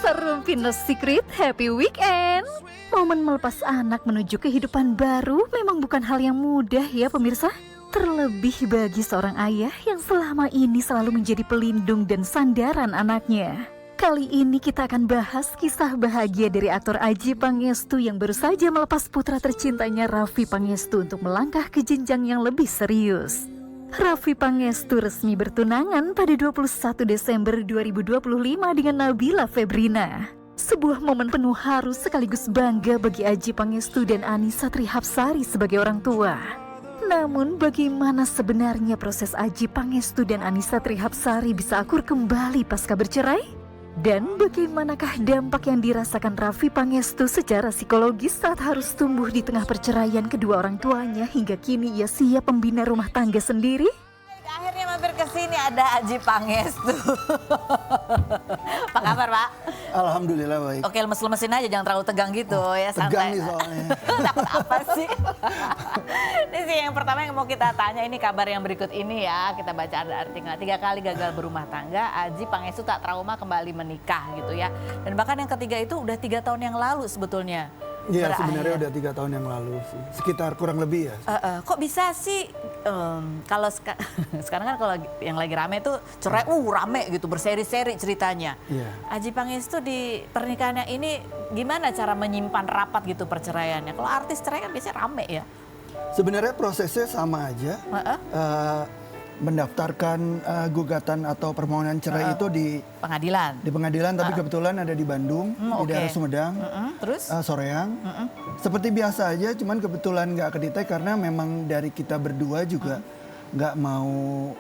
Serumpi No Secret, happy weekend. Momen melepas anak menuju kehidupan baru memang bukan hal yang mudah ya pemirsa. Terlebih bagi seorang ayah yang selama ini selalu menjadi pelindung dan sandaran anaknya. Kali ini kita akan bahas kisah bahagia dari aktor Adjie Pangestu yang baru saja melepas putra tercintanya Raffi Pangestu untuk melangkah ke jenjang yang lebih serius. Raffi Pangestu resmi bertunangan pada 21 Desember 2025 dengan Nabila Febrina. Sebuah momen penuh haru sekaligus bangga bagi Adjie Pangestu dan Annisa Trihapsari sebagai orang tua. Namun bagaimana sebenarnya proses Adjie Pangestu dan Annisa Trihapsari bisa akur kembali pasca bercerai? Dan bagaimanakah dampak yang dirasakan Raffi Pangestu secara psikologis saat harus tumbuh di tengah perceraian kedua orang tuanya hingga kini ia siap membina rumah tangga sendiri? Akhirnya mampir ke sini ada Adjie Pangestu. Apa kabar, Pak? Alhamdulillah baik. Oke, lemes-lemesin aja, jangan terlalu tegang gitu ya, santai. Tegang nih soalnya. Takut apa sih? Ini sih yang pertama yang mau kita tanya, ini kabar yang berikut ini ya. Kita baca ada artikel, 3 kali gagal berumah tangga, Adjie Pangestu tak trauma kembali menikah gitu ya. Dan bahkan yang ketiga itu udah 3 tahun yang lalu sebetulnya. Iya sebenarnya udah 3 tahun yang lalu sih, sekitar kurang lebih ya. Kok bisa sih kalau sekarang kan kalau yang lagi rame tuh cerai, rame gitu, berseri-seri ceritanya. Iya. Adjie Pangestu di pernikahannya ini gimana cara menyimpan rapat gitu perceraiannya? Kalau artis cerai kan biasanya rame ya. Sebenarnya prosesnya sama aja. Mendaftarkan gugatan atau permohonan cerai itu di pengadilan, tapi kebetulan ada di Bandung, di daerah Sumedang, terus Soreang. Seperti biasa aja, cuman kebetulan nggak kedetek karena memang dari kita berdua juga nggak mau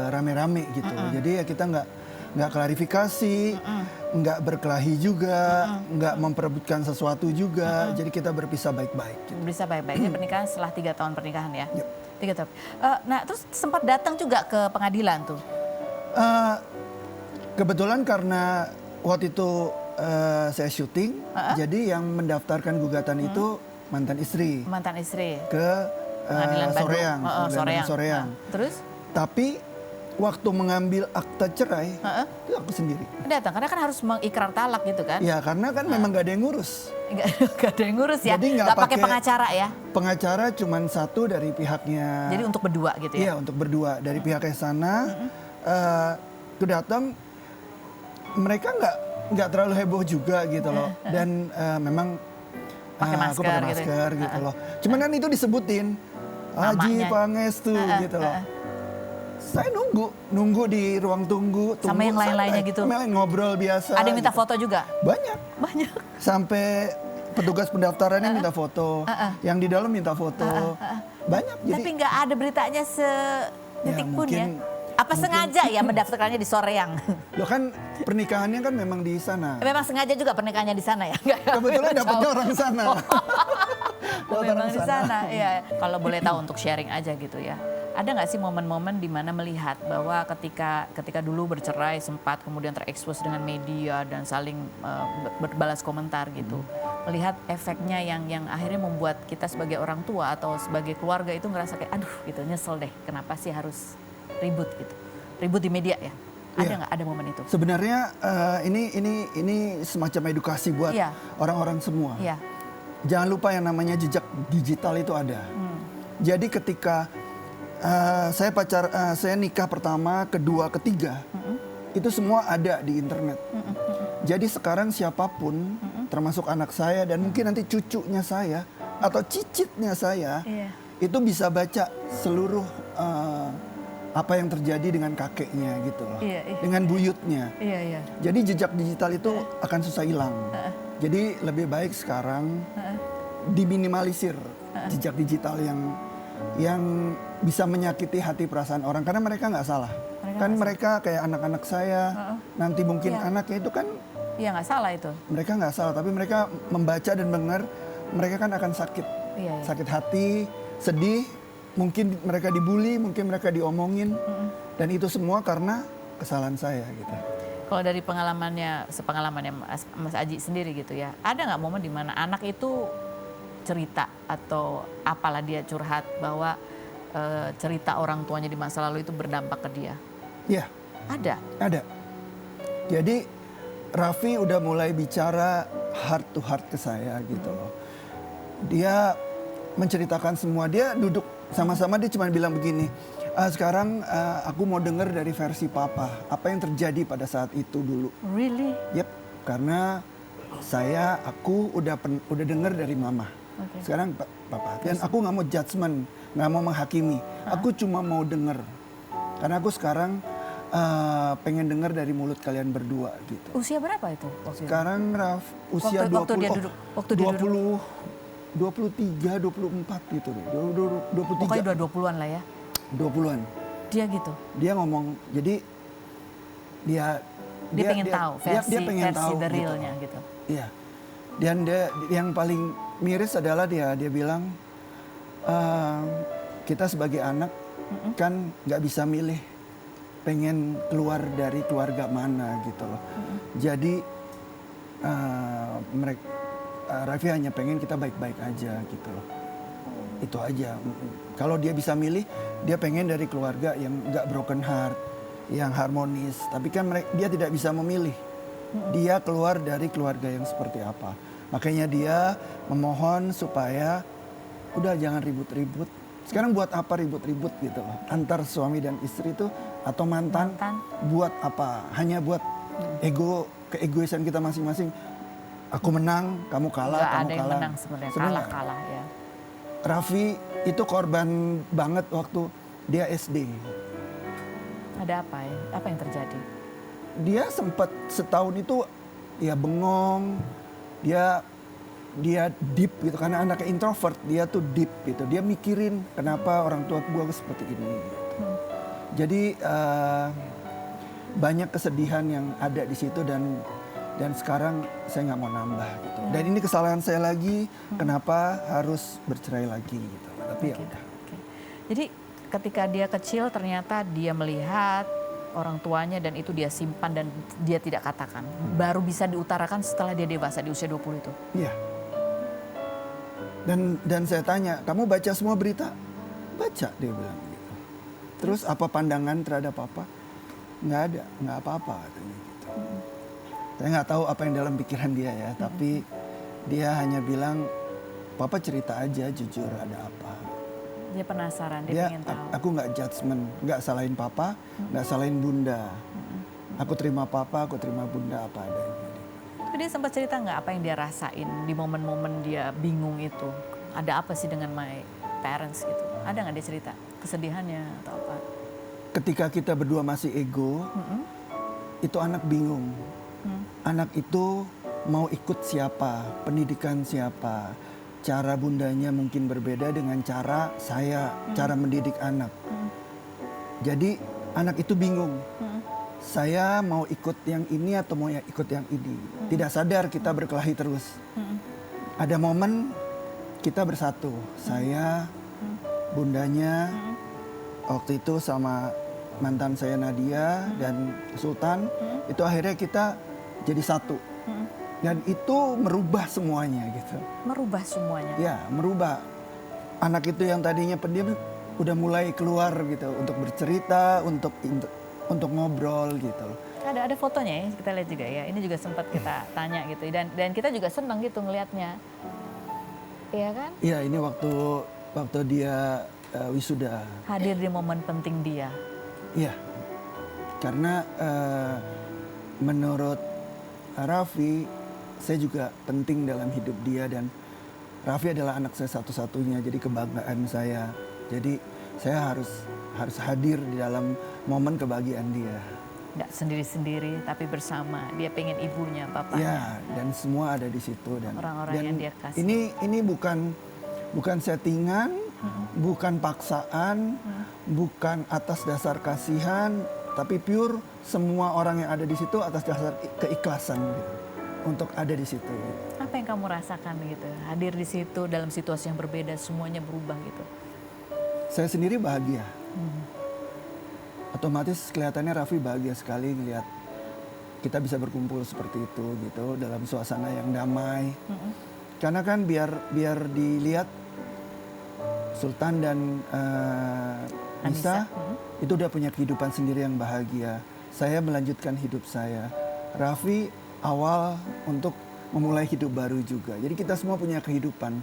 rame-rame gitu. Jadi ya kita nggak klarifikasi, nggak berkelahi juga, nggak memperebutkan sesuatu juga. Jadi kita berpisah baik-baik. Gitu. Bisa baik-baiknya pernikahan setelah 3 tahun pernikahan ya. Yep. 3 tahun. Nah terus sempat datang juga ke pengadilan tuh. Kebetulan karena waktu itu saya syuting, jadi yang mendaftarkan gugatan itu mantan istri. Mantan istri. Ke Soreang, Soreang. Terus? Tapi waktu mengambil akta cerai, itu aku sendiri. Datang, karena kan harus mengikrar talak gitu kan? Ya karena kan memang gak ada yang ngurus. Gak ada yang ngurus ya? Jadi nggak pakai pengacara ya? Pengacara cuma satu dari pihaknya. Jadi untuk berdua gitu ya? Iya untuk berdua, dari pihaknya sana. Itu datang, mereka nggak terlalu heboh juga gitu loh. Dan memang pakai aku pakai masker gitu loh. Cuman kan itu disebutin, Adjie Pangestu gitu loh. Saya nunggu di ruang tunggu sama yang lain-lainnya gitu. Sama yang ngobrol biasa. Ada yang minta gitu. foto juga? Banyak. Sampai petugas pendaftarannya minta foto, yang di dalam minta foto. Banyak. Jadi, tapi nggak ada beritanya setitik pun ya. Apa mungkin, sengaja ya mendaftarkannya di Soreang? Loh kan pernikahannya kan memang di sana. Memang sengaja juga pernikahannya di sana ya? Kebetulan dapetnya orang sana. Memang di sana, ya. Kalau boleh tahu untuk sharing aja gitu ya. Ada nggak sih momen-momen di mana melihat bahwa ketika dulu bercerai sempat kemudian terekspos dengan media dan saling berbalas komentar gitu, melihat efeknya yang akhirnya membuat kita sebagai orang tua atau sebagai keluarga itu ngerasa kayak aduh gitu, nyesel deh kenapa sih harus ribut gitu, ribut di media ya? Ada nggak ada momen itu? Sebenarnya ini semacam edukasi buat orang-orang semua. Iya. Jangan lupa yang namanya jejak digital itu ada. Jadi ketika saya nikah pertama, kedua, ketiga, itu semua ada di internet. Jadi sekarang siapapun, termasuk anak saya dan mungkin nanti cucunya saya atau cicitnya saya, itu bisa baca seluruh apa yang terjadi dengan kakeknya gitu loh, dengan buyutnya. Jadi jejak digital itu akan susah hilang. Jadi lebih baik sekarang diminimalisir jejak digital yang bisa menyakiti hati perasaan orang karena mereka nggak salah. Mereka kayak anak-anak saya, nanti mungkin anaknya itu kan. Iya nggak salah itu. Mereka nggak salah, tapi mereka membaca dan mendengar, mereka kan akan sakit. Sakit hati, sedih, mungkin mereka dibully, mungkin mereka diomongin. Dan itu semua karena kesalahan saya gitu. Kalau dari sepengalamannya Mas Adjie sendiri gitu ya, ada nggak momen di mana anak itu cerita atau apalah dia curhat bahwa cerita orang tuanya di masa lalu itu berdampak ke dia? Iya. Ada? Ada. Jadi Raffi udah mulai bicara heart to heart ke saya gitu loh. Dia menceritakan semua, dia duduk sama-sama, dia cuma bilang begini, sekarang aku mau dengar dari versi papa, apa yang terjadi pada saat itu dulu. Really? Yep, karena aku udah dengar dari mama. Okay. Sekarang papa, dan aku nggak mau judgement, nggak mau menghakimi, aku cuma mau dengar. Karena aku sekarang pengen dengar dari mulut kalian berdua gitu. Usia berapa itu waktu itu? Sekarang usia waktu 20, dia duduk, waktu dia duduk. 23, 24 gitu deh. 23. Pokoknya udah 20-an lah ya. 20-an. Dia gitu. Dia ngomong, jadi dia pengen tahu versi the gitu. realnya gitu. Iya. Dan yang paling miris adalah dia bilang kita sebagai anak kan nggak bisa milih pengen keluar dari keluarga mana gitu loh. Jadi Raffi hanya pengen kita baik-baik aja gitu loh. Itu aja. Kalau dia bisa milih, dia pengen dari keluarga yang nggak broken heart, yang harmonis. Tapi kan dia tidak bisa memilih. Dia keluar dari keluarga yang seperti apa. Makanya dia memohon supaya udah jangan ribut-ribut. Sekarang buat apa ribut-ribut gitu loh. Antar suami dan istri itu atau mantan. Buat apa? Hanya buat keegoisan kita masing-masing. Aku menang, kamu kalah, Nggak kamu ada yang kalah. menang sebenarnya, kalah ya. Raffi itu korban banget waktu dia SD. Ada apa ya? Apa yang terjadi? Dia sempat setahun itu ya bengong, dia deep gitu karena anaknya introvert, dia tuh deep gitu. Dia mikirin kenapa orang tua gue seperti ini. Gitu. Jadi banyak kesedihan yang ada di situ dan sekarang saya nggak mau nambah gitu. Dan ini kesalahan saya lagi, kenapa harus bercerai lagi gitu. Tapi ya udah. Jadi ketika dia kecil ternyata dia melihat orang tuanya dan itu dia simpan dan dia tidak katakan. Baru bisa diutarakan setelah dia dewasa di usia 20 itu. Iya. Dan saya tanya, kamu baca semua berita? Baca, dia bilang gitu. Terus apa pandangan terhadap papa? Nggak ada, nggak apa-apa katanya gitu. Saya nggak tahu apa yang dalam pikiran dia ya, tapi dia hanya bilang, papa cerita aja jujur ada apa. Dia penasaran, dia pengen tahu. Aku nggak judgement, nggak salahin papa, nggak salahin bunda. Aku terima papa, aku terima bunda apa adanya. Tapi dia sempat cerita nggak apa yang dia rasain di momen-momen dia bingung itu? Ada apa sih dengan my parents gitu? Ada nggak dia cerita kesedihannya atau apa? Ketika kita berdua masih ego, itu anak bingung. Anak itu mau ikut siapa, pendidikan siapa. Cara bundanya mungkin berbeda dengan cara saya, cara mendidik anak. Jadi anak itu bingung. Saya mau ikut yang ini atau mau ikut yang ini. Tidak sadar kita berkelahi terus. Ada momen kita bersatu. Saya, bundanya, waktu itu sama mantan saya Nadia dan Sultan. Itu akhirnya kita jadi satu. Dan itu merubah semuanya gitu. Merubah semuanya? Ya, merubah. Anak itu yang tadinya pendiam udah mulai keluar gitu. Untuk bercerita, untuk ngobrol gitu. Ada fotonya ya, kita lihat juga ya. Ini juga sempat kita tanya gitu. Dan kita juga senang gitu ngelihatnya. Iya kan? Iya, ini waktu dia wisuda. Hadir di momen penting dia. Iya. Karena menurut Raffi, saya juga penting dalam hidup dia dan Raffi adalah anak saya satu-satunya, jadi kebanggaan saya. Jadi saya harus hadir di dalam momen kebahagiaan dia. Nggak sendiri-sendiri, tapi bersama. Dia pengen ibunya, papanya. Ya, dan semua ada di situ dan orang-orang yang dia kasih. Ini bukan settingan, bukan paksaan, bukan atas dasar kasihan, tapi pure semua orang yang ada di situ atas dasar keikhlasan gitu, untuk ada di situ. Gitu. Apa yang kamu rasakan gitu? Hadir di situ dalam situasi yang berbeda, semuanya berubah gitu. Saya sendiri bahagia. Otomatis kelihatannya Raffi bahagia sekali ngelihat kita bisa berkumpul seperti itu gitu dalam suasana yang damai. Karena kan biar dilihat Sultan dan Nisa itu udah punya kehidupan sendiri yang bahagia. Saya melanjutkan hidup saya. Raffi awal untuk memulai hidup baru juga. Jadi kita semua punya kehidupan.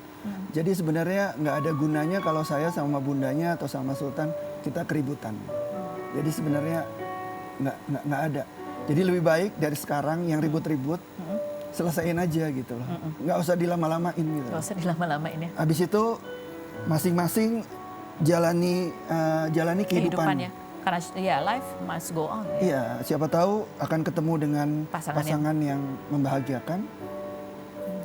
Jadi sebenarnya nggak ada gunanya kalau saya sama bundanya atau sama Sultan kita keributan. Jadi sebenarnya nggak ada. Jadi lebih baik dari sekarang yang ribut-ribut selesaiin aja gitu loh. Nggak usah dilama-lamain gitu. Gak usah dilama-lamain ya. Habis itu masing-masing jalani kehidupan. Kehidupannya. Karena ya life must go on. Ya. Iya, siapa tahu akan ketemu dengan pasangan yang membahagiakan.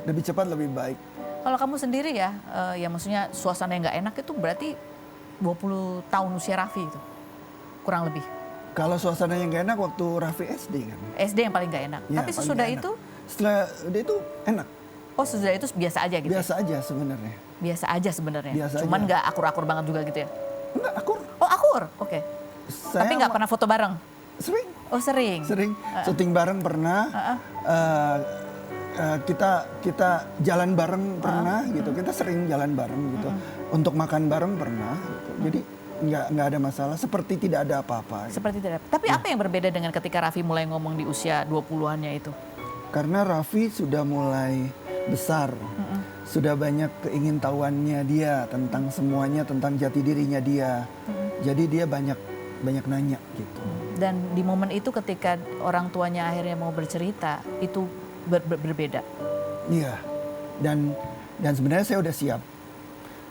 Lebih cepat lebih baik. Kalau kamu sendiri ya, ya maksudnya suasana yang nggak enak itu berarti 20 tahun usia Raffi itu. Kurang lebih. Kalau suasana yang gak enak waktu Raffi SD kan. SD yang paling nggak enak. Ya, Tapi paling sesudah nggak enak. itu, Setelah dia itu enak. oh sesudah itu biasa aja gitu. Biasa aja sebenarnya. Biasa aja sebenarnya. Biasa Cuman aja. nggak akur-akur banget juga gitu ya. Enggak, akur. Oh akur, oke. Saya Tapi nggak pernah foto bareng. Sering. Oh sering. Sering. Syuting bareng pernah. Kita jalan bareng pernah gitu. Kita sering jalan bareng gitu. Untuk makan bareng pernah gitu. Jadi nggak ada masalah. Seperti tidak ada apa-apa. Gitu. Seperti tidak. Tapi apa yang berbeda dengan ketika Raffi mulai ngomong di usia 20-annya itu? Karena Raffi sudah mulai besar. Sudah banyak keingintahuannya dia tentang semuanya, tentang jati dirinya dia. Jadi dia banyak nanya gitu. Dan di momen itu ketika orang tuanya akhirnya mau bercerita, itu berbeda. Iya. Dan sebenarnya saya udah siap.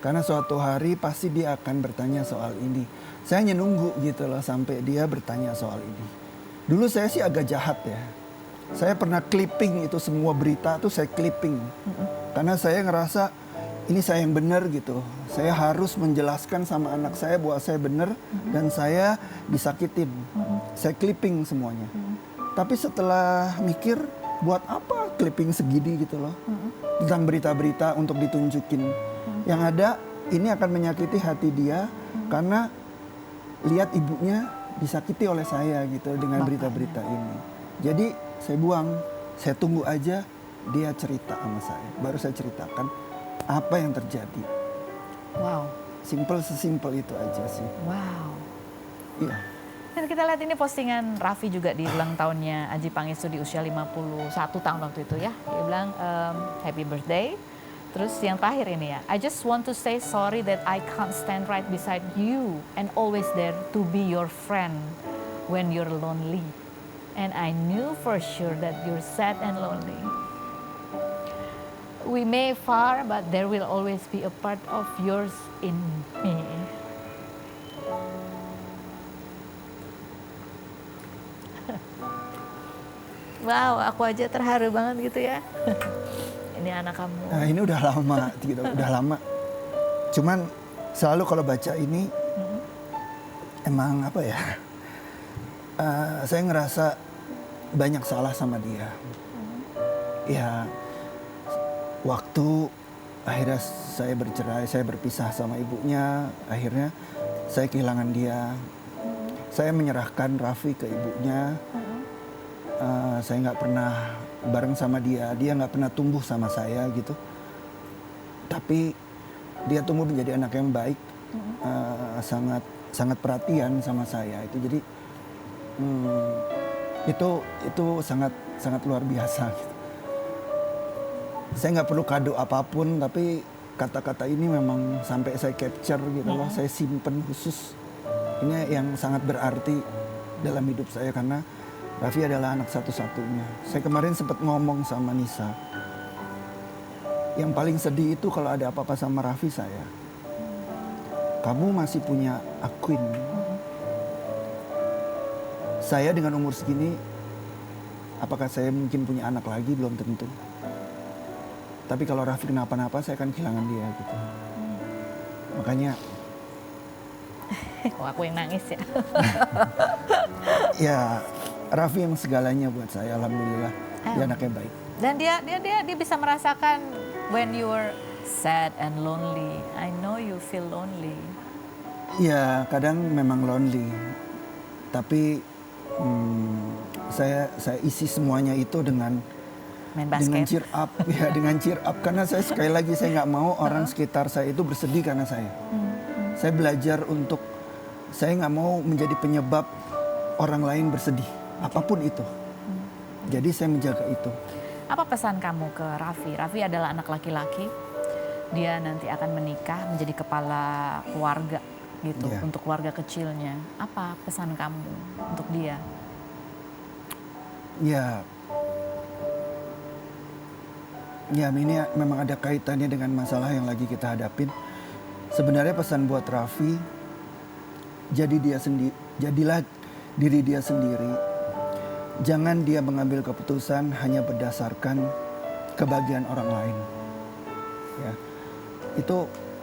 Karena suatu hari pasti dia akan bertanya soal ini. Saya hanya nunggu gitu loh sampai dia bertanya soal ini. Dulu saya sih agak jahat ya. Saya pernah clipping itu semua berita tuh saya clipping. Karena saya ngerasa ini saya yang benar gitu. Saya harus menjelaskan sama anak saya bahwa saya benar dan saya disakitin. Saya clipping semuanya. Tapi setelah mikir buat apa clipping segini gitu loh. Tentang berita-berita untuk ditunjukin. Yang ada ini akan menyakiti hati dia karena lihat ibunya disakiti oleh saya gitu dengan berita-berita ini. Jadi saya buang, saya tunggu aja dia cerita sama saya. Baru saya ceritakan apa yang terjadi. Wow. Sesimpel itu aja sih. Wow. Iya. Dan kita lihat ini postingan Raffi juga di ulang tahunnya Adjie Pangestu di usia 51 tahun waktu itu ya. Dia bilang happy birthday. Terus yang terakhir ini ya, I just want to say sorry that I can't stand right beside you and always there to be your friend when you're lonely. And I knew for sure that you're sad and lonely. We may far, but there will always be a part of yours in me. Wow, aku aja terharu banget gitu ya. Ini anak kamu. Nah, ini udah lama, gitu, udah lama. Cuman selalu kalau baca ini emang apa ya? Saya ngerasa banyak salah sama dia. Ya, waktu akhirnya saya bercerai, saya berpisah sama ibunya, akhirnya saya kehilangan dia. Saya menyerahkan Raffi ke ibunya. Saya nggak pernah bareng sama dia nggak pernah tumbuh sama saya gitu. Tapi dia tumbuh menjadi anak yang baik, sangat perhatian sama saya itu. Jadi itu sangat luar biasa. Gitu. Saya nggak perlu kado apapun, tapi kata-kata ini memang sampai saya capture gitu loh, saya simpen khusus. Ini yang sangat berarti dalam hidup saya karena Raffi adalah anak satu-satunya. Saya kemarin sempat ngomong sama Nisa. Yang paling sedih itu kalau ada apa-apa sama Raffi saya. Kamu masih punya Aquin. Saya dengan umur segini, apakah saya mungkin punya anak lagi? Belum tentu. Tapi kalau Raffi kenapa-napa, saya akan kehilangan dia gitu. Makanya... Kok aku yang nangis ya? Ya... Raffi yang segalanya buat saya, alhamdulillah. Dia anaknya baik. Dan dia bisa merasakan when you were sad and lonely. I know you feel lonely. Ya, kadang memang lonely. Tapi saya isi semuanya itu dengan main basket. Dengan cheer up, ya dengan cheer up. Karena saya sekali lagi saya nggak mau orang sekitar saya itu bersedih karena saya. Saya belajar untuk saya nggak mau menjadi penyebab orang lain bersedih. Apapun itu. Jadi saya menjaga itu. Apa pesan kamu ke Raffi? Raffi adalah anak laki-laki, dia nanti akan menikah menjadi kepala keluarga gitu, Iya. untuk keluarga kecilnya. Apa pesan kamu untuk dia? Ya, ini memang ada kaitannya dengan masalah yang lagi kita hadapin. Sebenarnya pesan buat Raffi, jadilah diri dia sendiri. Jangan dia mengambil keputusan hanya berdasarkan kebahagiaan orang lain. Ya,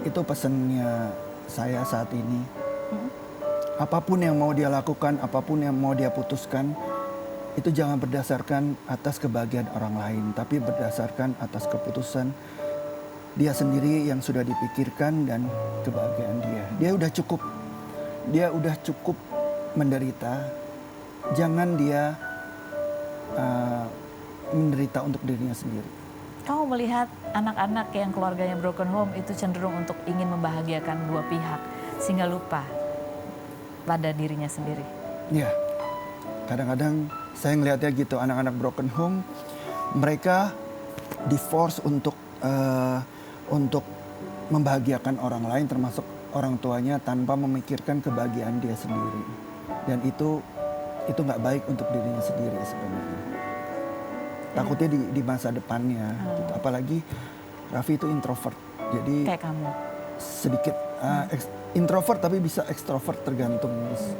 itu pesannya saya saat ini. Apapun yang mau dia lakukan, apapun yang mau dia putuskan, itu jangan berdasarkan atas kebahagiaan orang lain, tapi berdasarkan atas keputusan dia sendiri yang sudah dipikirkan dan kebahagiaan dia. Dia udah cukup menderita. Jangan dia menderita untuk dirinya sendiri. Kamu melihat anak-anak yang keluarganya broken home itu cenderung untuk ingin membahagiakan dua pihak sehingga lupa pada dirinya sendiri. Ya, kadang-kadang saya ngelihatnya gitu, anak-anak broken home mereka di-force untuk membahagiakan orang lain termasuk orang tuanya tanpa memikirkan kebahagiaan dia sendiri. Dan itu nggak baik untuk dirinya sendiri sebenarnya. Takutnya di masa depannya, gitu. Apalagi Raffi itu introvert, jadi Kayak kamu. sedikit introvert tapi bisa ekstrovert tergantung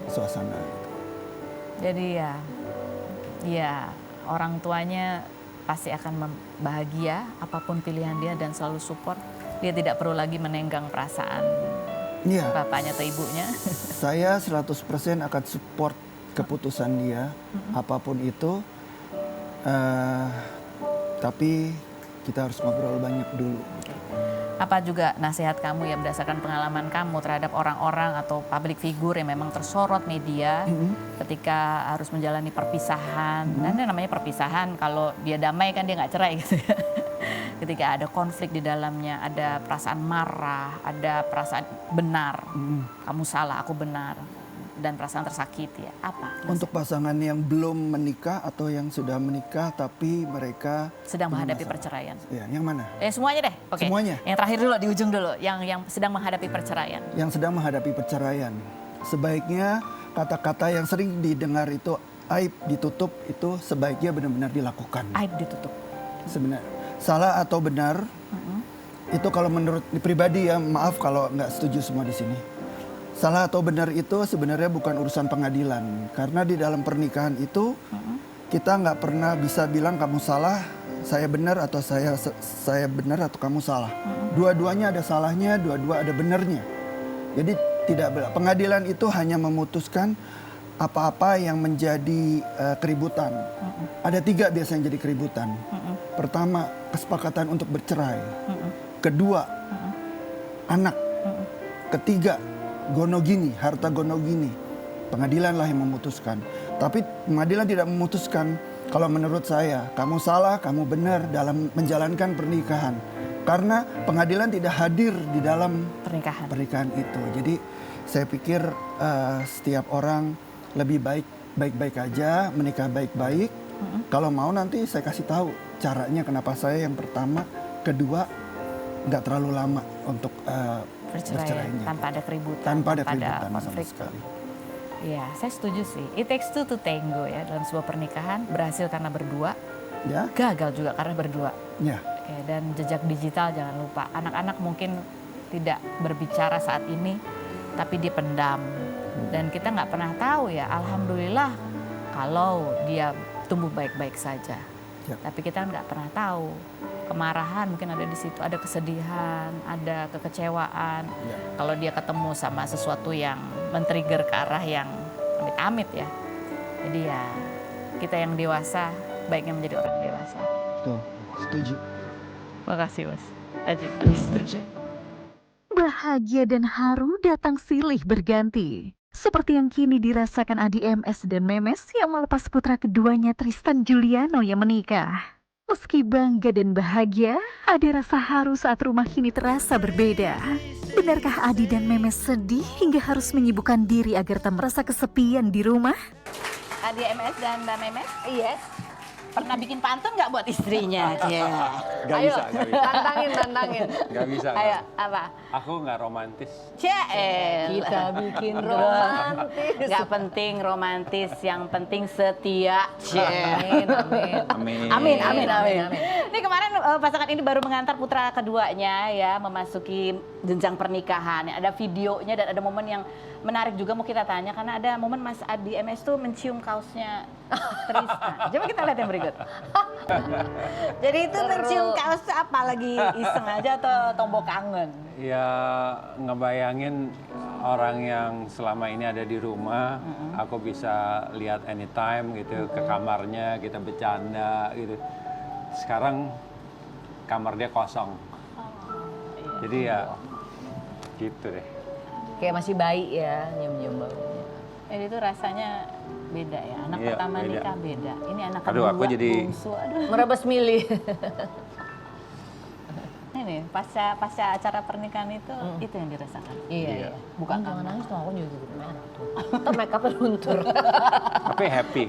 suasana. Jadi ya orang tuanya pasti akan bahagia apapun pilihan dia dan selalu support. Dia tidak perlu lagi menenggang perasaan Iya, bapaknya atau ibunya. saya 100% akan support keputusan dia, apapun itu. Tapi kita harus ngobrol banyak dulu. Apa juga nasihat kamu ya berdasarkan pengalaman kamu terhadap orang-orang atau public figure yang memang tersorot media ketika harus menjalani perpisahan. Nanti namanya perpisahan, kalau dia damai kan dia nggak cerai gitu ya. Ketika ada konflik di dalamnya, ada perasaan marah, ada perasaan benar, kamu salah, aku benar, dan perasaan tersakiti ya. Apa? Untuk pasangan yang belum menikah atau yang sudah menikah tapi mereka sedang punya menghadapi masalah. perceraian. Ya, yang mana? Semuanya deh. Oke. Semuanya. Yang terakhir dulu, di ujung dulu, yang sedang menghadapi perceraian. Yang sedang menghadapi perceraian. Sebaiknya kata-kata yang sering didengar itu aib ditutup, itu sebaiknya benar-benar dilakukan. Aib ditutup. Sebenarnya salah atau benar itu kalau menurut pribadi ya, maaf kalau nggak setuju semua di sini. Salah atau benar itu sebenarnya bukan urusan pengadilan, karena di dalam pernikahan itu kita nggak pernah bisa bilang kamu salah, saya benar, atau saya benar atau kamu salah. Dua-duanya ada salahnya, dua-dua ada benarnya. Jadi pengadilan itu hanya memutuskan apa-apa yang menjadi keributan. Ada 3 biasanya jadi keributan. Pertama, kesepakatan untuk bercerai. Kedua, anak. Ketiga, gonogini, harta gonogini. Pengadilan lah yang memutuskan. Tapi pengadilan tidak memutuskan kalau menurut saya, kamu salah, kamu benar dalam menjalankan pernikahan. Karena pengadilan tidak hadir di dalam pernikahan itu. Jadi saya pikir setiap orang lebih baik-baik aja, menikah baik-baik. Kalau mau nanti saya kasih tahu caranya kenapa saya yang pertama, kedua nggak terlalu lama untuk bercerainya. Tanpa ada keributan, tanpa ada keributan sama konflik. sekali. Iya, saya setuju sih. It takes two to tango ya dalam sebuah pernikahan. Berhasil karena berdua, Ya, gagal juga karena berdua. ya. Oke, dan jejak digital jangan lupa. Anak-anak mungkin tidak berbicara saat ini, tapi dipendam. Dan kita nggak pernah tahu ya, alhamdulillah kalau dia tumbuh baik-baik saja. Ya. Tapi kita nggak pernah tahu. Kemarahan mungkin ada di situ, ada kesedihan, ada kekecewaan. Ya. Kalau dia ketemu sama sesuatu yang men-trigger ke arah yang amit-amit ya. Jadi ya kita yang dewasa baiknya menjadi orang dewasa. Tuh, setuju. Makasih Mas. Ajik. Setuju. Bahagia dan haru datang silih berganti. Seperti yang kini dirasakan Adi MS dan Memes yang melepas putra keduanya Tristan Juliano yang menikah. Meski bangga dan bahagia, ada rasa haru saat rumah kini terasa berbeda. Benarkah Adi dan Memes sedih hingga harus menyibukkan diri agar tak merasa kesepian di rumah? Adi MS dan Mbak Memes? Yes. Pernah bikin pantun nggak buat istrinya? Gak Ayo, bisa, gak bisa. tantangin. Gak bisa. Ayo, apa? Aku nggak romantis. Kita bikin romantis. Nggak penting romantis, yang penting setia. Amin. Amin. Ini kemarin pasangan ini baru mengantar putra keduanya ya memasuki jenjang pernikahan. Ada videonya dan ada momen yang menarik juga mau kita tanya karena ada momen Mas Adi MS tuh mencium kaosnya Tristan. Coba kita lihat yang berikut. Jadi itu mencium kaos tuh apa lagi iseng aja atau tombol kangen? Ya ngebayangin orang yang selama ini ada di rumah, aku bisa lihat anytime gitu ke kamarnya, kita bercanda gitu. Sekarang kamar dia kosong. Jadi ya gitu deh. Kayak masih bayi ya, nyium-nyium baunya. Jadi itu rasanya beda ya. Anak Iya, pertama beda. nikah beda. Ini anak Aduh, kedua aku jadi- bungsu. Aduh. Merebus milih. Ini pasca acara pernikahan itu yang dirasakan. Iya. Bukan Jangan nangis tuh, aku juga gitu. Ntar make upnya luntur. Tapi happy.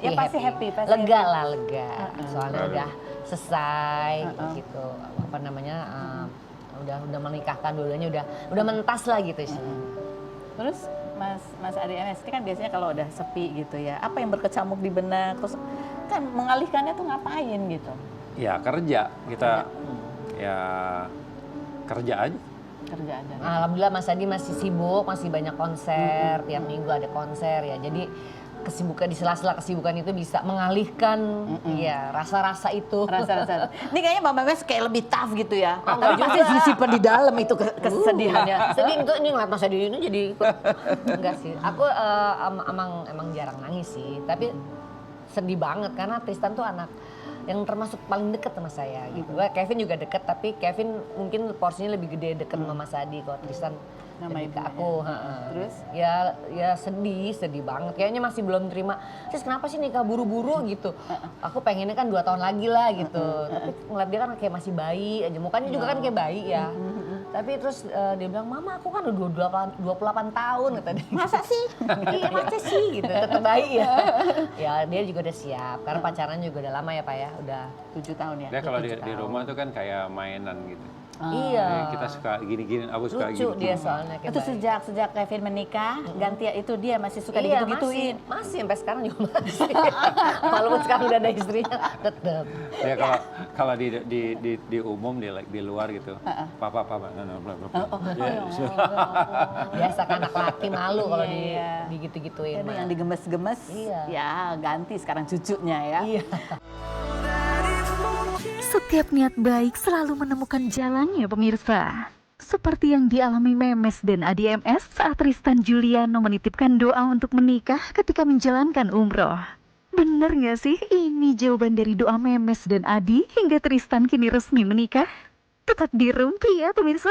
Ya, pasti happy, pasti lega happy. lah, lega. Soalnya udah selesai gitu. Apa namanya? Udah menikahkan dua-duanya udah mentas lah gitu sih. Terus Mas Adi MS ini kan biasanya kalau udah sepi gitu ya, apa yang berkecamuk di benak, terus kan mengalihkannya tuh ngapain gitu? Ya kerja kita ya kerja aja. Kerja aja. Alhamdulillah Mas Adi masih sibuk, masih banyak konser, tiap minggu ada konser ya. Jadi kesibukan di sela-sela kesibukan itu bisa mengalihkan ya rasa-rasa itu. Rasa-rasa. Ini kayaknya Mbak Memes kayak lebih tough gitu ya. Tapi pasti disimpan di dalam itu kesedihannya. Sedih itu ini ngeliat Mas Adi ini jadi ikut. Enggak sih. Aku emang jarang nangis sih, tapi sedih banget karena Tristan tuh anak yang termasuk paling deket sama saya gitu. Kevin juga deket, tapi Kevin mungkin porsinya lebih gede deket sama Mas Adi. Kalau Tristan Nama lebih ke ibunya. aku. Terus? Ya sedih banget. Kayaknya masih belum terima. Terus kenapa sih nikah buru-buru gitu? Aku pengennya kan 2 tahun lagi lah gitu. Tapi ngeliat dia kan kayak masih bayi aja. Mukanya juga kan kayak bayi ya. Tapi terus dia bilang, Mama aku kan udah 28 tahun kata dia. Masa sih? Iya masa sih gitu, tetap bayi ya. Ya dia juga udah siap, karena pacaran juga udah lama ya Pak ya, udah 7 tahun ya? Dia kalau di rumah tuh kan kayak mainan gitu. iya. Kita suka gini-gini, aku suka Lucu gini. dia soalnya kayak Itu bayi. sejak Kevin menikah, ganti itu dia masih suka Iya digitu-gituin. masih sampai sekarang juga masih. Walaupun sekarang udah ada istrinya, tetap. Ya kalau di umum di luar gitu. Papa. Biasa kan anak laki malu kalau Iya. digitu-gituin. Kan mah. yang digemes-gemes, Iya. ya ganti sekarang cucunya ya. Iya. Setiap niat baik selalu menemukan jalannya pemirsa. Seperti yang dialami Memes dan Adi MS saat Tristan Juliano menitipkan doa untuk menikah ketika menjalankan umroh. Bener gak sih ini jawaban dari doa Memes dan Adi hingga Tristan kini resmi menikah? Tetap di Rumpi ya pemirsa.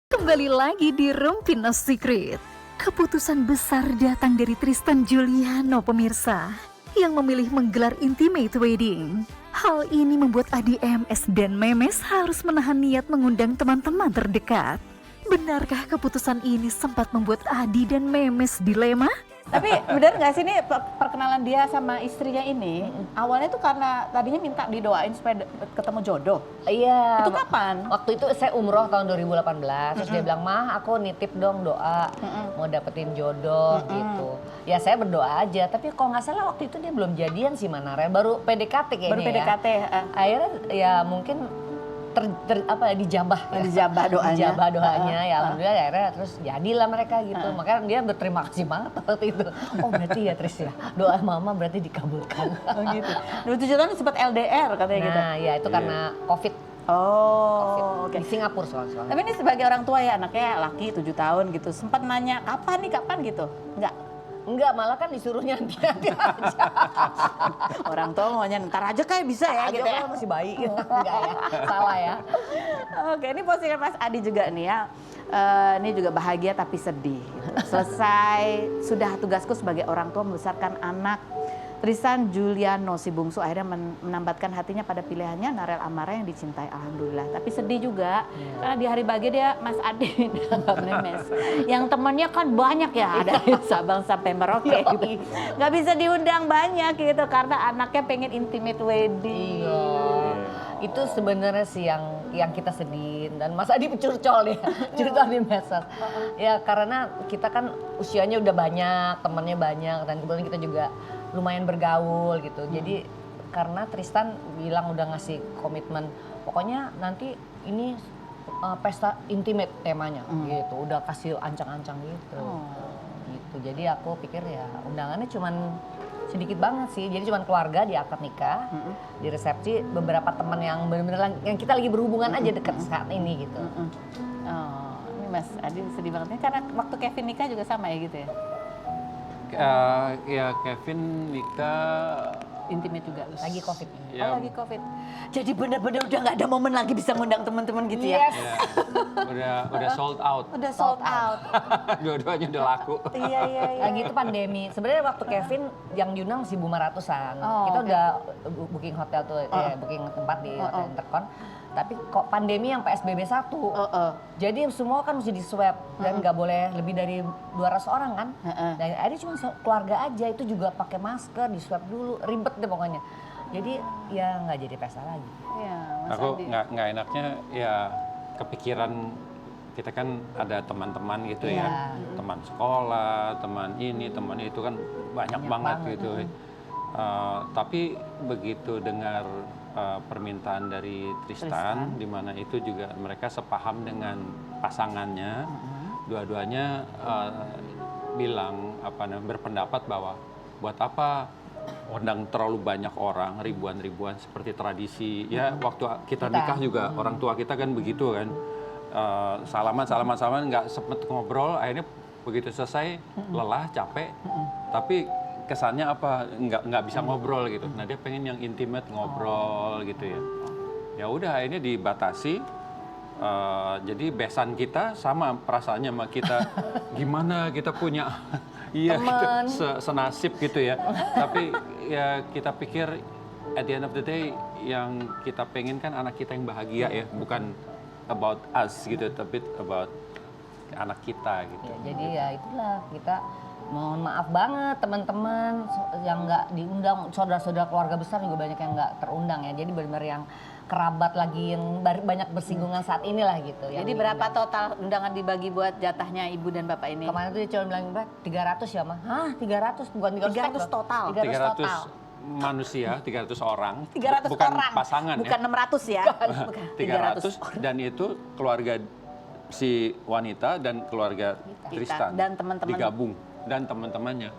Kembali lagi di Rumpi No Secret. Keputusan besar datang dari Tristan Juliano pemirsa yang memilih menggelar intimate wedding. Hal ini membuat Adi MS dan Memes harus menahan niat mengundang teman-teman terdekat. Benarkah keputusan ini sempat membuat Adi dan Memes dilema? Tapi benar nggak sih ini perkenalan dia sama istrinya ini, awalnya tuh karena tadinya minta didoain supaya ketemu jodoh. Iya. Itu kapan? Waktu itu saya umroh tahun 2018, terus dia bilang, Mah aku nitip dong doa, mau dapetin jodoh gitu. Ya saya berdoa aja, tapi kalau nggak salah waktu itu dia belum jadian sih Manara, baru PDKT kayaknya Baru PDKT. ya. Akhirnya ya mungkin dijabah Dijabah doanya. Ya alhamdulillah akhirnya terus jadilah mereka gitu. Makanya dia berterima kasih banget waktu itu. Oh berarti ya Tris ya, doa mama berarti dikabulkan. Oh gitu. 27 tahun sempat LDR katanya gitu. Nah ya itu karena COVID. Oh, oke. Di Singapura soalnya. Tapi ini sebagai orang tua ya, anaknya laki 7 tahun gitu, sempat nanya kapan gitu? Enggak, malah kan disuruhnya dia aja. Orang tua maunya ntar aja kayak bisa ya gitu ya. Kan masih bayi. Enggak ya, salah ya. Oke, ini postingan Mas Adi juga nih ya. Ini juga bahagia tapi sedih. Selesai, sudah tugasku sebagai orang tua membesarkan anak Tristan Juliano si bungsu akhirnya menambatkan hatinya pada pilihannya Narel Amara yang dicintai, alhamdulillah. Tapi sedih juga karena di hari bahagia dia Mas Ade nggak memes. Yang temannya kan banyak ya, dari Sabang sampai Merauke gitu. Nggak bisa diundang banyak gitu karena anaknya pengen intimate wedding. Itu sebenarnya sih yang kita sedihin, dan Mas Adi curcol ya, curcol di medsos. Ya karena kita kan usianya udah banyak, temannya banyak, dan kebetulan kita juga lumayan bergaul gitu. Jadi karena Tristan bilang udah ngasih komitmen, pokoknya nanti ini pesta intimate temanya gitu, udah kasih ancang-ancang gitu. Gitu. Jadi aku pikir ya undangannya cuman sedikit banget sih, jadi cuma keluarga di akad nikah, di resepsi beberapa teman yang benar-benar yang kita lagi berhubungan aja deket saat ini gitu. Oh, ini Mas Adi sedih banget nih karena waktu Kevin nikah juga sama ya gitu ya? Ya Kevin nikah Intimate juga. Lagi COVID. ya, Oh lagi COVID. Jadi benar-benar udah nggak ada momen lagi bisa ngundang teman-teman gitu ya? ya, udah sold out. Udah sold out. Dua-duanya udah laku. Iya. Lagi itu pandemi. Sebenarnya waktu Kevin yang diundang 1.500-an. Oh, Kita oke. udah booking hotel tuh, booking tempat di hotel Intercon. Tapi kok pandemi yang PSBB 1. Jadi semua kan mesti di swab dan nggak boleh lebih dari 200 orang kan. Dan akhirnya cuma keluarga aja, itu juga pakai masker, di swab dulu, ribet deh pokoknya. Jadi ya nggak jadi pesta lagi. Iya, Mas Aku Adi. nggak enaknya ya kepikiran kita kan ada teman-teman gitu ya, teman sekolah, teman ini, teman itu kan banyak banget gitu. Tapi begitu dengar permintaan dari Tristan, di mana itu juga mereka sepaham dengan pasangannya, dua-duanya bilang berpendapat bahwa buat apa undang terlalu banyak orang, ribuan-ribuan seperti tradisi ya waktu kita nikah juga orang tua kita kan begitu kan, salaman nggak sempet ngobrol, akhirnya begitu selesai lelah capek, tapi kesannya apa nggak bisa ngobrol gitu. Nah dia pengen yang intimate ngobrol gitu ya. Ya udah akhirnya dibatasi. Jadi besan kita sama perasaannya sama kita. Gimana kita punya iya gitu, senasib gitu ya. Tapi ya kita pikir at the end of the day yang kita pengen kan anak kita yang bahagia ya, bukan about us gitu, tapi about anak kita gitu. Ya, jadi ya itulah kita mohon maaf banget teman-teman yang nggak diundang, saudara-saudara keluarga besar juga banyak yang nggak terundang ya. Jadi benar-benar yang kerabat lagi yang banyak bersinggungan saat inilah gitu. Jadi berapa total undangan dibagi buat jatahnya ibu dan bapak ini? Kemarin tuh dia cuma bilang, "Mbak, 300 ya, Mah?" Hah, 300 bukan 300 loh. total. 300 total. 300 manusia, 300 orang, 300 bukan orang. pasangan Bukan ya. 600 ya. Bukan. 300 dan itu keluarga si wanita dan keluarga Tristan dan teman-teman. digabung dan teman-temannya.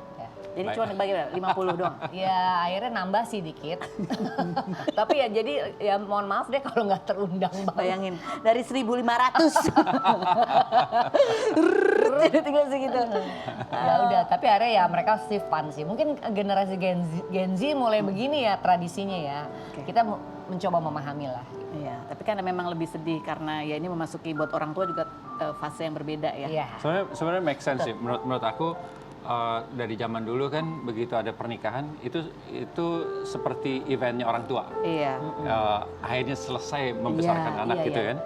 Jadi cuma dibagi 50 doang. Ya akhirnya nambah sih dikit. Tapi ya jadi ya mohon maaf deh kalau nggak terundang banget. Bayangin dari 1.500. Tinggal segitu. Ya udah, tapi akhirnya ya mereka sih fun sih. Mungkin generasi Gen Z mulai begini ya tradisinya ya. Kita mencoba memahami lah. Iya, tapi kan memang lebih sedih karena ya ini memasuki buat orang tua juga fase yang berbeda ya. Iya. Sebenarnya make sense sih menurut aku. Dari zaman dulu kan begitu ada pernikahan itu seperti eventnya orang tua. Iya. Akhirnya selesai membesarkan anak gitu kan.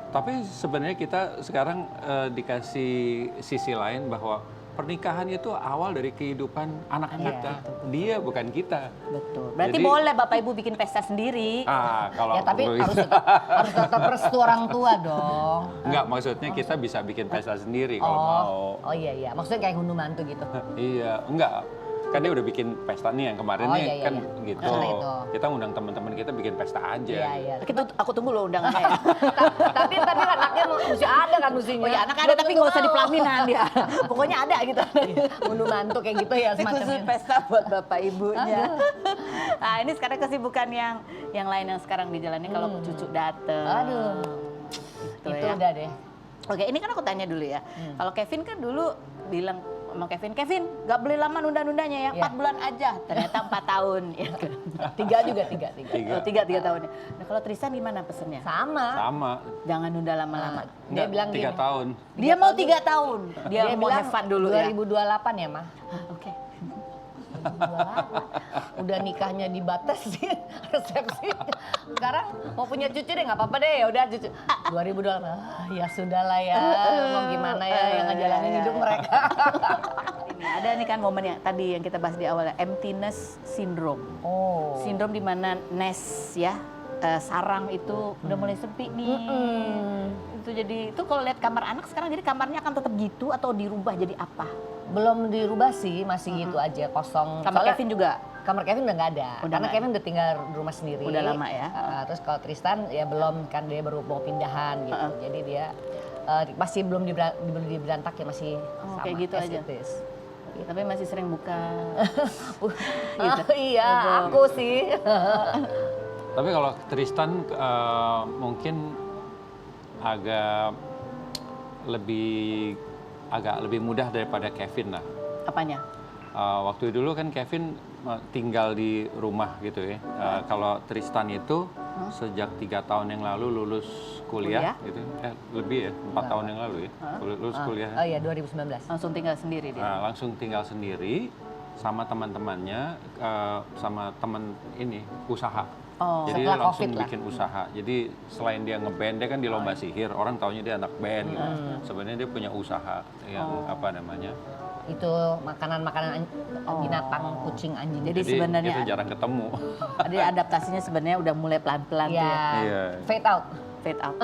Tapi sebenarnya kita sekarang dikasih sisi lain bahwa pernikahan itu awal dari kehidupan anak kita. Dia bukan kita. Betul. Berarti Jadi- boleh Bapak Ibu bikin pesta sendiri. Kalau Ya tapi perlu- harus tetap restu orang tua dong. Enggak, maksudnya kita bisa bikin pesta sendiri kalau mau. Oh iya, maksudnya kayak hundu mantu gitu. Iya, enggak. Kan dia udah bikin pesta nih yang kemarin Oh, nih iya, kan iya. gitu. Karena itu. Kita ngundang teman-teman kita bikin pesta aja. Iya. Aku tunggu loh undangannya ya. Tapi anaknya mesti ada kan mestinya. Oh ya anak ada tapi nggak usah di pelaminan dia. Pokoknya ada gitu. Hundu mantu kayak gitu ya Tapi khusus semacamnya. pesta buat bapak ibunya. Nah ini sekarang kesibukan yang lain yang sekarang dijalani kalau cucu dateng. Aduh. Gitu Itu ya. udah deh. Oke ini kan aku tanya dulu ya. Kalau Kevin kan dulu bilang sama Kevin gak boleh lama nunda-nundanya ya, 4 bulan aja. Ternyata 4 tahun. Ya kan? 3 juga. Oh, 3 tahun. Nah kalau Tristan gimana pesennya? Sama. Jangan nunda lama-lama. Dia bilang 3 gini. tahun. Dia mau 3 tahun. Dia mau bilang have fun dulu ya. 2028 ya, Mah. Oke. Udah nikahnya dibatasin resepsi. Sekarang mau punya cucu deh, nggak apa-apa deh, ya udah cucu. 2028, ya sudahlah ya, mau gimana ya yang ngejalanin hidup mereka. Ini ada nih kan momen yang tadi yang kita bahas di awal, emptiness syndrome. Oh. Sindrom di mana nest ya, sarang itu udah mulai sepi nih. Itu jadi itu kalau lihat kamar anak sekarang, jadi kamarnya akan tetap gitu atau dirubah jadi apa? Belum dirubah sih, masih gitu aja, kosong. Kamar Soalnya Kevin juga kamar Kevin udah nggak ada, Udah karena nggak Kevin udah tinggal di rumah sendiri. Udah lama ya. Terus kalau Tristan ya belum, kan dia baru mau pindahan gitu. Jadi dia masih belum diberantak ya, masih sama kayak gitu as aja. it is. tapi masih sering buka. Gitu. Iya, aku sih. Tapi kalau Tristan mungkin agak lebih mudah daripada Kevin lah. Apanya? Waktu dulu kan Kevin tinggal di rumah gitu ya. Kalau Tristan itu sejak 3 tahun yang lalu lulus kuliah gitu. Lebih ya, 4 tahun yang lalu ya. Lulus kuliah. Oh iya, 2019. Langsung tinggal sendiri dia. Langsung tinggal sendiri sama teman-temannya, sama teman ini usaha. Jadi dia langsung bikin usaha. Jadi selain dia ngeband, dia kan di lomba sihir, orang taunya dia anak band gitu. Sebenarnya dia punya usaha yang apa namanya? Itu makanan-makanan binatang, kucing, anjing. Jadi sebenarnya kita jarang ketemu. Jadi adaptasinya sebenarnya udah mulai pelan-pelan tuh ya. Iya. Fade out. Fade out.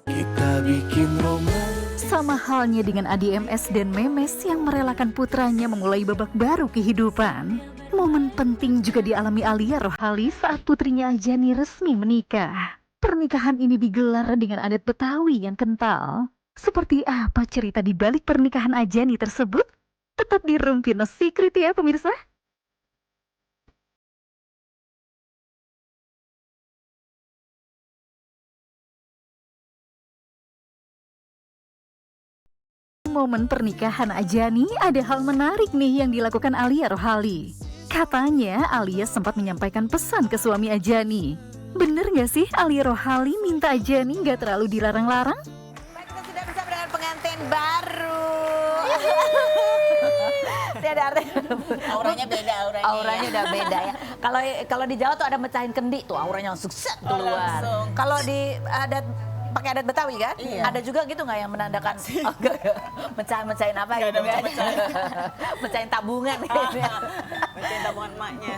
Kita bikin romans. Sama halnya dengan Adi MS dan Memes yang merelakan putranya memulai babak baru kehidupan. Momen penting juga dialami Alia Rohali saat putrinya Ajani resmi menikah. Pernikahan ini digelar dengan adat Betawi yang kental. Seperti apa cerita di balik pernikahan Ajani tersebut? Tetap di Rumpino Secret ya pemirsa. Momen pernikahan Ajani ada hal menarik nih yang dilakukan Alia Rohali. Katanya Alia sempat menyampaikan pesan ke suami Ajani. Bener gak sih Alia Rohali minta Ajani gak terlalu dilarang-larang? Baik, kita sudah bersama dengan pengantin baru. Tidak ada auranya beda, auranya udah beda ya. Kalau di Jawa tuh ada mecahin kendi tuh, auranya langsung set keluar. Kalau di adat pakai adat Betawi kan? Iya. Ada juga gitu nggak yang menandakan mecahin apa gitu kan? Mecahin tabungan. Mecahin tabungan emaknya.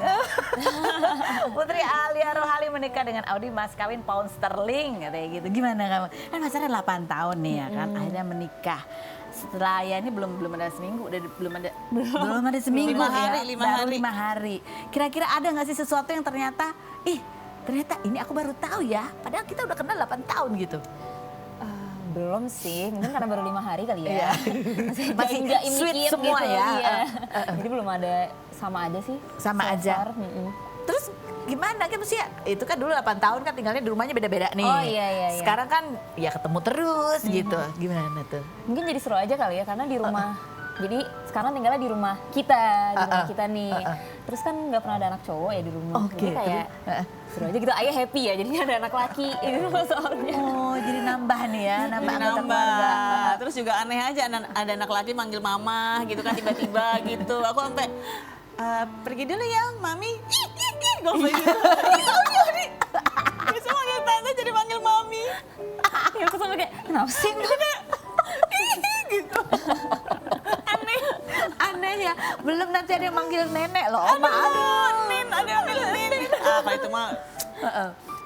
Putri Alia Rohali menikah dengan Audi mas kawin pound sterling kayak gitu. Gimana kamu? Kan pacarnya 8 tahun nih ya kan, akhirnya menikah. Setelah ya ini belum ada seminggu, belum ada seminggu 5 hari, ya, 5 baru hari. 5 hari. Kira-kira ada nggak sih sesuatu yang ternyata ini aku baru tahu ya, padahal kita udah kenal 8 tahun gitu. Belum sih, mungkin karena baru 5 hari kali ya. Iya. Masih nggak sweet imikip semua gitu, ya. Iya. Jadi belum ada, sama aja sih. Sama so aja. far, Terus gimana kan mesti ya, itu kan dulu 8 tahun kan tinggalnya di rumahnya beda-beda nih. Oh, iya. Sekarang kan ya ketemu terus gitu. Gimana tuh? Mungkin jadi seru aja kali ya, karena di rumah. Jadi sekarang tinggalnya di rumah kita, nih. Terus kan nggak pernah ada anak cowok ya di rumah. Oke, Jadi kayak seru aja gitu, ayah happy ya, jadinya ada anak laki di rumah soalnya. Oh, jadi nambah nih ya, nambah anggota Nambah. keluarga. Terus juga aneh aja ada anak laki manggil mama gitu kan tiba-tiba gitu. Aku sampai pergi dulu ya, mami. Gue gitu. Bisa manggil tante jadi manggil mami. Ya aku sampai kayak, kenapa sih? Gitu. Aneh ya, belum nanti ada yang manggil nenek loh, Oma. Nin, ada yang manggil Nin. Apa itu mah?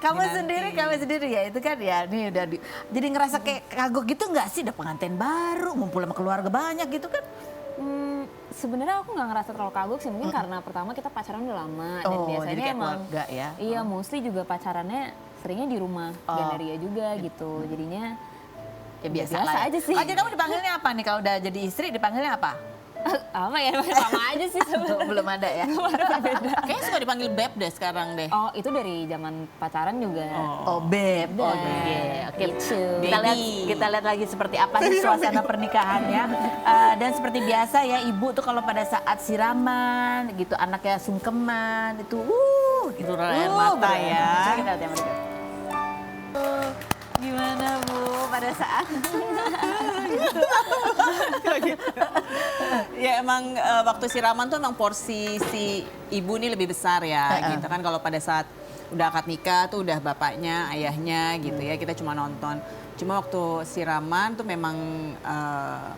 Kamu Nanti. sendiri ya, itu kan ya, nih udah jadi ngerasa kayak kagok gitu nggak sih, udah pengantin baru, ngumpul sama keluarga banyak gitu kan? Sebenarnya aku nggak ngerasa terlalu kagok sih, mungkin karena pertama kita pacaran udah lama dan Oh, biasanya jadi kayak emang keluarga ya? Iya, mostly juga pacarannya seringnya di rumah Gandaria juga gitu. Jadinya Ya biasa, biasa lah ya. aja sih. Jadi kamu dipanggilnya apa nih kalau udah jadi istri, dipanggilnya apa? apa ya, sama aja sih sebenarnya. Belum ada ya? Kayaknya suka dipanggil beb deh sekarang deh. Oh, itu dari zaman pacaran juga. Oh, beb. Oh, Udah. iya. Oke. Gitu. Kita lihat lagi seperti apa sih suasana pernikahannya. Dan seperti biasa ya, ibu tuh kalau pada saat siraman gitu, anaknya sungkeman itu gitu air mata ya. Kita lihat yang berikut. Gimana Bu pada saat Ya emang waktu siraman tuh emang porsi si ibu ini lebih besar ya gitu kan. Kalau pada saat udah akad nikah tuh udah bapaknya, ayahnya gitu ya, kita cuma nonton. Cuma waktu siraman tuh memang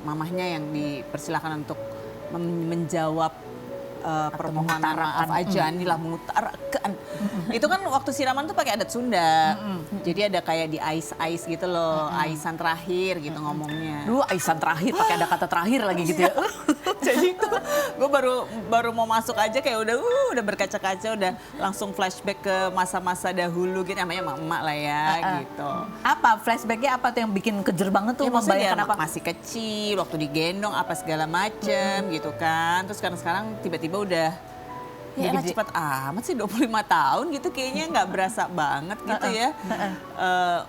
mamahnya yang dipersilakan untuk menjawab permohonan maaf aja, inilah mengutarakan. Itu kan waktu siraman tuh pakai adat Sunda. Jadi ada kayak di ais gitu loh, aisan terakhir gitu ngomongnya. Dulu aisan terakhir, pakai ada kata terakhir lagi gitu ya. Jadi itu gue baru mau masuk aja kayak udah berkaca-kaca, udah langsung flashback ke masa-masa dahulu gitu, namanya emak lah ya gitu. Apa flashbacknya apa tuh yang bikin kejer banget tuh? Ya, maksudnya membayangkan dia apa? masih kecil, waktu digendong apa segala macem gitu kan. Terus sekarang tiba-tiba udah ya elah cepat amat sih 25 tahun gitu, kayaknya nggak berasa banget gitu ya.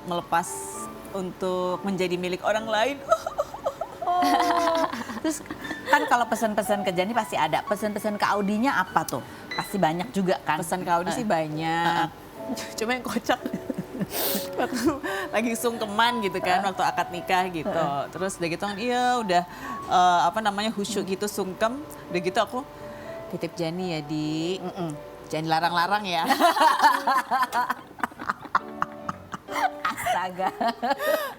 Melepas untuk menjadi milik orang lain. Terus kan kalau pesan-pesan ke Jani pasti ada. Pesan-pesan ke Audinya apa tuh? Pasti banyak juga kan? Pesan ke Audi sih banyak. Cuma yang kocak waktu lagi sungkeman gitu kan, waktu akad nikah gitu. Terus udah gitu kan iya udah khusyuk gitu, sungkem. Udah gitu aku titip Jani ya Di. Jangan larang-larang ya. Astaga.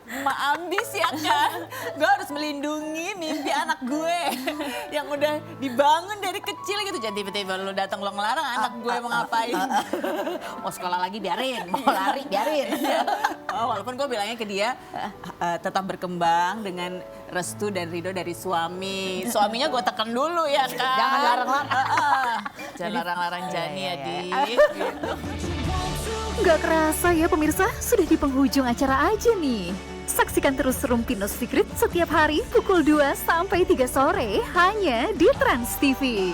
Mak ambis ya kan, gue harus melindungi mimpi anak gue yang udah dibangun dari kecil gitu. Jadi tiba-tiba lu datang lo ngelarang anak gue mau ngapain. Mau sekolah lagi biarin, mau lari biarin. Walaupun gue bilangnya ke dia tetap berkembang dengan restu dan ridho dari suami. Suaminya gue tekan dulu ya kan. Jangan larang-larang. Jangan larang-larang Jani ya Di. Gitu. Nggak kerasa ya pemirsa, sudah di penghujung acara aja nih. Saksikan terus Rumpino Secret setiap hari pukul 2 sampai 3 sore hanya di Trans TV.